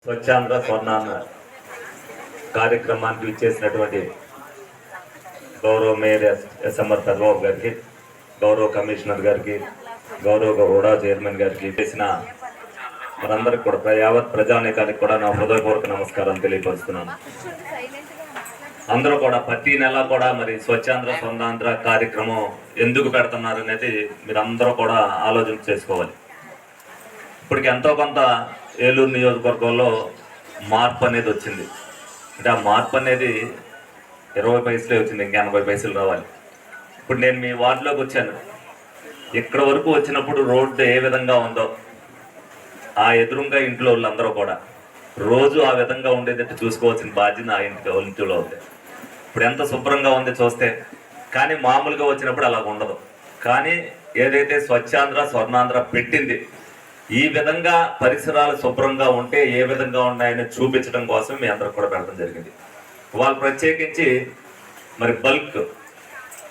స్వచ్ఛాంధ్ర స్వర్ణాంధ్ర కార్యక్రమానికి ఇచ్చేసినటువంటి గౌరవ మేయర్ ఎస్ఎంఆర్ పెద్దబాబు గారికి, గౌరవ కమిషనర్ గారికి, గౌరవ హుడా చైర్మన్ గారికి చేసిన మనందరికి కూడా యావత్ ప్రజానీకానికి కూడా నా హృదయపూర్వక నమస్కారం తెలియపరుస్తున్నాను. అందరూ కూడా ప్రతి నెల కూడా మరి స్వచ్ఛాంధ్ర స్వర్ణాంధ్ర కార్యక్రమం ఎందుకు పెడుతున్నారు అనేది మీరు అందరూ కూడా ఆలోచన చేసుకోవాలి. ఇప్పటికి ఎంతో కొంత ఏలూరు నియోజకవర్గంలో మార్పు అనేది వచ్చింది. అంటే ఆ మార్పు అనేది 20 పైసలే వచ్చింది, ఇంకా 80 పైసలు రావాలి. ఇప్పుడు నేను మీ వార్డులోకి వచ్చాను. ఇక్కడ వరకు వచ్చినప్పుడు రోడ్డు ఏ విధంగా ఉందో ఆ ఎదురుగా ఇంట్లో వాళ్ళందరూ కూడా రోజు ఆ విధంగా ఉండేటట్టు చూసుకోవాల్సిన బాధ్యత ఆ ఇంట్లో ఉంది. ఇప్పుడు ఎంత శుభ్రంగా ఉంది చూస్తే, కానీ మామూలుగా వచ్చినప్పుడు అలా ఉండదు. కానీ ఏదైతే స్వచ్ఛాంధ్ర స్వర్ణాంధ్ర పెట్టింది ఈ విధంగా పరిసరాలు శుభ్రంగా ఉంటే ఏ విధంగా ఉన్నాయని చూపించడం కోసం మీ అందరికి కూడా పెట్టడం జరిగింది. వాళ్ళు ప్రత్యేకించి మరి బల్క్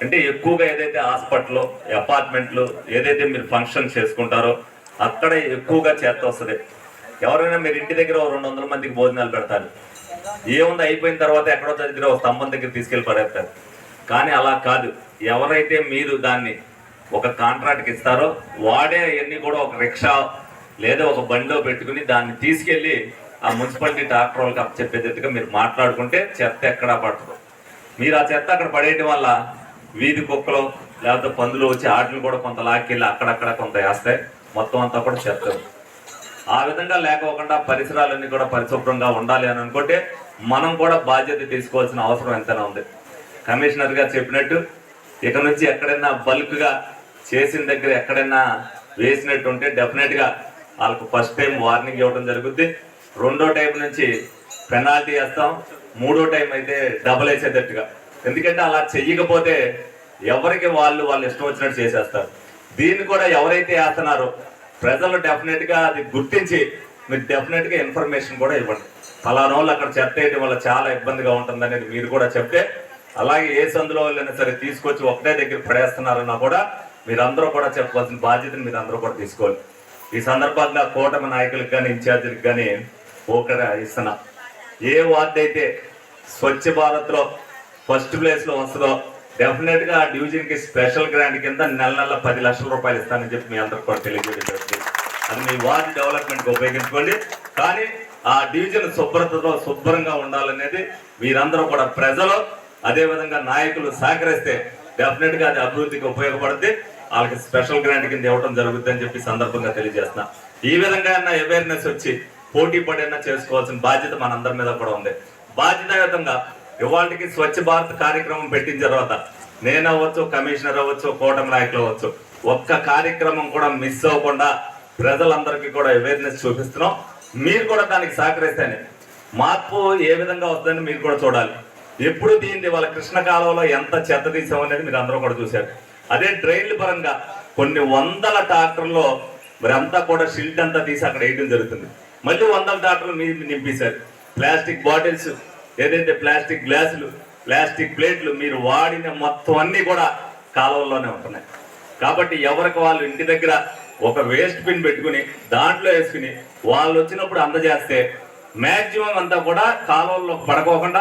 అంటే ఎక్కువగా ఏదైతే హాస్పిటల్, అపార్ట్మెంట్లు ఏదైతే మీరు ఫంక్షన్ చేసుకుంటారో అక్కడ ఎక్కువగా చేత వస్తుంది. ఎవరైనా మీరు ఇంటి దగ్గర 200 మందికి భోజనాలు పెడతారు, ఏముంది అయిపోయిన తర్వాత ఎక్కడో దగ్గర ఒక స్తంభం దగ్గర తీసుకెళ్ళి పడేస్తారు. కానీ అలా కాదు. ఎవరైతే మీరు దాన్ని ఒక కాంట్రాక్ట్కి ఇస్తారో వాడే అవన్నీ కూడా ఒక రిక్షా లేదా ఒక బండిలో పెట్టుకుని దాన్ని తీసుకెళ్ళి ఆ మున్సిపాలిటీ ట్రాక్టర్ వాళ్ళకి అప్పచెప్పేటట్టుగా మీరు మాట్లాడుకుంటే చెత్త ఎక్కడా పడదు. మీరు ఆ చెత్త అక్కడ పడేయడం వల్ల వీధి కుక్కలు లేకపోతే పందులు వచ్చి ఆటలు కూడా కొంత లాక్కెళ్ళి అక్కడక్కడ కొంత వేస్తాయి. మొత్తం అంతా కూడా చెత్త. ఆ విధంగా లేకోకుండా పరిసరాలన్నీ కూడా పరిశుభ్రంగా ఉండాలి అని అనుకుంటే మనం కూడా బాధ్యత తీసుకోవాల్సిన అవసరం ఎంతైనా ఉంది. కమిషనర్ గారు చెప్పినట్టు ఇక నుంచి ఎక్కడైనా బల్క్గా చేసిన దగ్గర ఎక్కడైనా వేసినట్టు ఉంటే డెఫినెట్గా వాళ్ళకు ఫస్ట్ టైం వార్నింగ్ ఇవ్వడం జరుగుద్ది. రెండో టైం నుంచి పెనాల్టీ వేస్తాం, మూడో టైం అయితే డబల్ వేసేటట్టుగా. ఎందుకంటే అలా చెయ్యకపోతే ఎవరికి వాళ్ళు ఇష్టం వచ్చినట్టు చేసేస్తారు. దీన్ని కూడా ఎవరైతే వేస్తున్నారో ప్రజలు డెఫినెట్గా అది గుర్తించి మీరు డెఫినెట్గా ఇన్ఫర్మేషన్ కూడా ఇవ్వండి. ఫలానా వాళ్ళు అక్కడ చెత్త వేయడం వల్ల చాలా ఇబ్బందిగా ఉంటుంది అనేది మీరు కూడా చెప్తే, అలాగే ఏ సందులో వాళ్ళైనా సరే తీసుకొచ్చి ఒకటే దగ్గర పడేస్తున్నారన్నా కూడా మీరందరూ కూడా చెప్పవలసిన బాధ్యతను మీరు అందరూ కూడా తీసుకోవాలి. ఈ సందర్భంగా కూటమి నాయకులకు కానీ ఇన్ఛార్జీలకు కానీ ఒకటి ఇస్తున్నా, ఏ వార్డు అయితే స్వచ్ఛ భారత్లో ఫస్ట్ ప్లేస్లో వస్తుందో డెఫినెట్గా ఆ డివిజన్కి స్పెషల్ గ్రాంట్ కింద నెల 10 లక్షల రూపాయలు ఇస్తానని చెప్పి మీ అందరికి కూడా తెలియజేయడం. అది మీ వార్డు డెవలప్మెంట్కి ఉపయోగించుకోండి. కానీ ఆ డివిజన్ శుభ్రంగా ఉండాలనేది మీరందరూ కూడా ప్రజలు అదేవిధంగా నాయకులు సహకరిస్తే డెఫినెట్గా అది అభివృద్ధికి ఉపయోగపడుతుంది. వాళ్ళకి స్పెషల్ గ్రాంట్ కింద ఇవ్వడం జరుగుతుంది అని చెప్పి సందర్భంగా తెలియజేస్తున్నా. ఈ విధంగా అవేర్నెస్ వచ్చి పోటీ పడైనా చేసుకోవాల్సిన బాధ్యత మనందరి మీద కూడా ఉంది. బాధ్యతాయుతంగా ఇవాళకి స్వచ్ఛ భారత్ కార్యక్రమం పెట్టిన తర్వాత నేను అవ్వచ్చు, కమిషనర్ అవ్వచ్చు, కూటమి నాయకులు అవ్వచ్చు, ఒక్క కార్యక్రమం కూడా మిస్ అవ్వకుండా ప్రజలందరికీ కూడా అవేర్నెస్ చూపిస్తున్నాం. మీరు కూడా దానికి సహకరిస్తేనే మార్పు ఏ విధంగా వస్తుందని మీరు కూడా చూడాలి. ఎప్పుడు దీన్ని వాళ్ళ కృష్ణ కాలంలో ఎంత చెత్త తీసామనేది మీరు అందరూ కూడా చూశారు. అదే డ్రైన్ల పరంగా కొన్ని వందల ట్రాక్టర్లో మరి అంతా కూడా షిల్ట్ అంతా తీసి అక్కడ వేయడం జరుగుతుంది. మళ్ళీ 100 ట్రాక్టర్లు మీరు నింపేశారు. ప్లాస్టిక్ బాటిల్స్, ఏదైతే ప్లాస్టిక్ గ్లాసులు, ప్లాస్టిక్ ప్లేట్లు మీరు వాడిన మొత్తం అన్నీ కూడా కాలువల్లోనే ఉంటున్నాయి. కాబట్టి ఎవరికి వాళ్ళు ఇంటి దగ్గర ఒక వేస్ట్ బిన్ పెట్టుకుని దాంట్లో వేసుకుని వాళ్ళు వచ్చినప్పుడు అందజేస్తే మ్యాక్సిమం అంతా కూడా కాలువల్లో పడుకోకుండా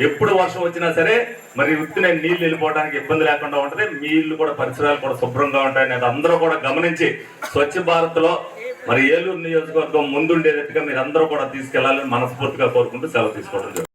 ఎప్పుడు వర్షం వచ్చినా సరే మరి ఉత్తిన నీళ్ళు వెళ్ళిపోవడానికి ఇబ్బంది లేకుండా ఉంటుంది. మీ ఇల్లు కూడా పరిసరాలు కూడా శుభ్రంగా ఉంటాయి అనేది అందరూ కూడా గమనించి స్వచ్ఛ భారత్లో మరి ఏలూరు నియోజకవర్గం ముందుండేటట్టుగా మీరు అందరూ కూడా తీసుకెళ్లాలని మనస్ఫూర్తిగా కోరుకుంటూ సెలవు తీసుకోవడం.